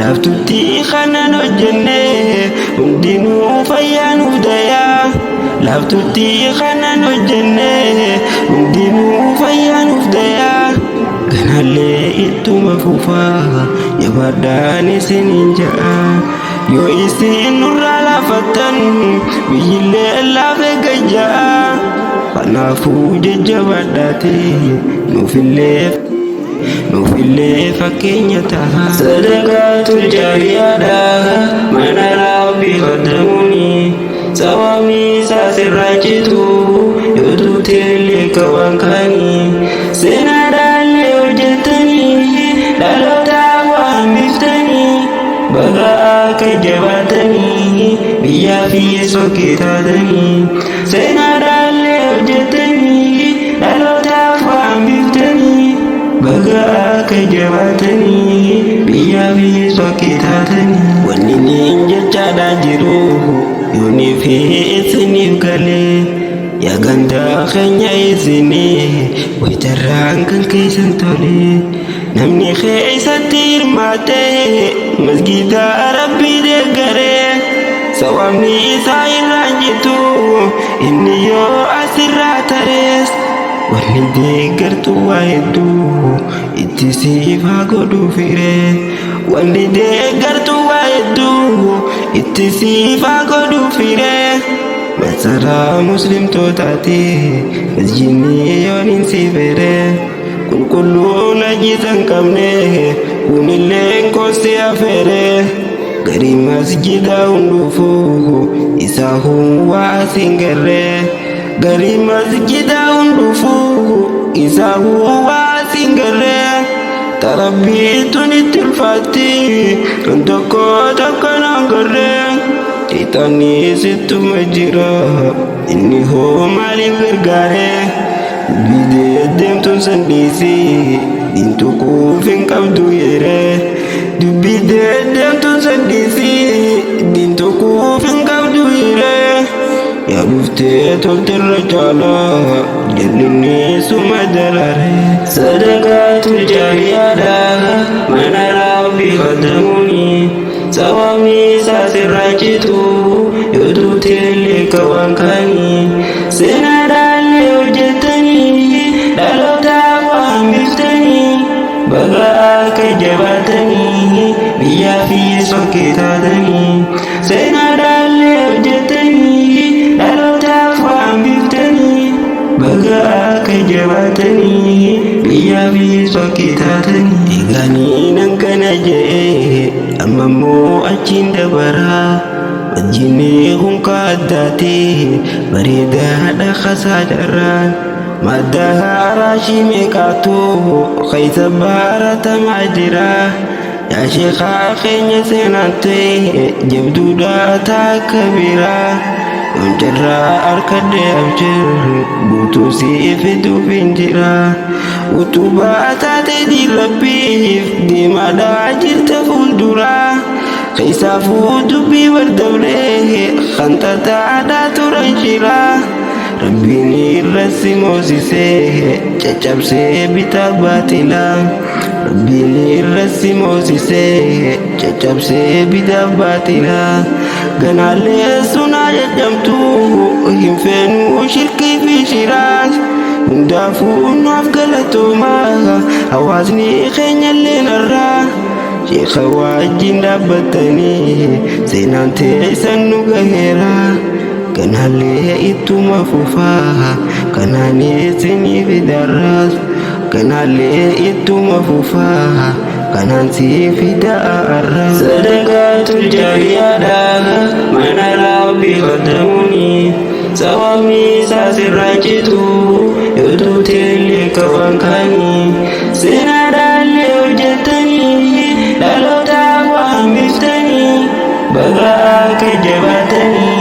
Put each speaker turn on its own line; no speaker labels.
laftutti kanan hojjenne hundinuu fayyaanuuf dayaa laftutti kanan hojjenne hundinuu fayyaanuuf dayaa ganallee ittuma fufaa jabaadhaan isiniin ja'a yoo isin nurraa laafattan biyyillee laafee gajja'a kanaafuu jajjabaadhaatee nuufillee fakkeenya ta'a sadaqaatul jaariyaadha mana rabbii qaddamuuni sawaabni isaa sirraa citu yoo tuuteellee kawaan kaanii seenaadhaallee hojjettanii dhalootaaf waan biftanii baga akka jabaatanii biyyaa fi sokkee taatanii seenaadhaallee hojjettanii dhalootaaf waan biftanii baga akka jabaatanii biyyaa fi sokkee taatanii wanni niin jechaadhaa jiru yoonii fi isiniif galee yaa gandaa keenya isinii waytarraan kan keessan tole namni keessatti hirmaatee masgiida rabbii deeggaree sawaabni isaa irraan jitu inni yoo asirraa tarees wanni deeggartu waa hedduu itti siif haa godhuu firee wanni deeggartu waa hedduu itti siif haa godhuu firee masaraa muslimtootaati masjidni yooniin si feree qulqulluu najjisan qabne kunillee kosti afeeree garii masjida hunduufu isaa waa asin garree garii masjida hunduufu isaa waa asin garree tarabbiitun itti ulfaatti kan tokko naan garree xiixanni sittuma jira inni hoo maaliif gargaaree bidee deemtuun sandiisi diintu kuufin qabdu yeree dubbidee deemtuun sandiisi diintu kuufin qabdu yeree yaa dhuftee tolterra caalaa jallinni suma dararee sadaqaatul jaariyaadha mana rabbii qaddamuuni sawaabni isaa sirraa citu yoo tuuteellee kawaan kaanii seenaadhaallee hojjettanii dhalootaaf waan biftanii baga akka jabaatanii biyyaa fi sokkee taatanii seenaadhaallee hojjettanii dhalootaaf waan biftanii baga akka jabaatanii biyyaa fi sokkee taatanii eeganii nan kana je'ee ammoo achiin dabaraa wajjinni hunka addaatee bareedaadha kasaadharraan madda haaraashii meeqaatu keessa baratamaa jira yaa sheekaa keenya seenaantee jabduudha taakka biraa yooncarraa harkadhee abjir guutuu siif duubiin jira utubaa taatee diirrabbiif deemaadhaa jirta fuulduraa keessaafuu dubbii bardablee kan tataadhaa turan jiraa rabbiin irratti moosisee caccabsee bitaa baatilaa rabbiin irratti moosisee caccabsee bitaa baatilaa ganaallee sunaa jajjamtu hin feenuu shirkii fi shiraas hundaafuu nuuf galatoomaa hawaasni keenyallee narraa sheekha wajjin dhaabbatanii seenaan teessan nu gaheera kanaallee ittuma fufaa kanaan isiniif darraas kanaallee ittuma fufaa kanaan siif darraas sadaqaatul jaariyaadha mana rabbii qaddamuuni sawaabni isaa sirraa citu yoo tuuteellee kawaan kaanii seenaadhaallee hojjettanii dhalootaaf waan biftanii baga akka jabaatanii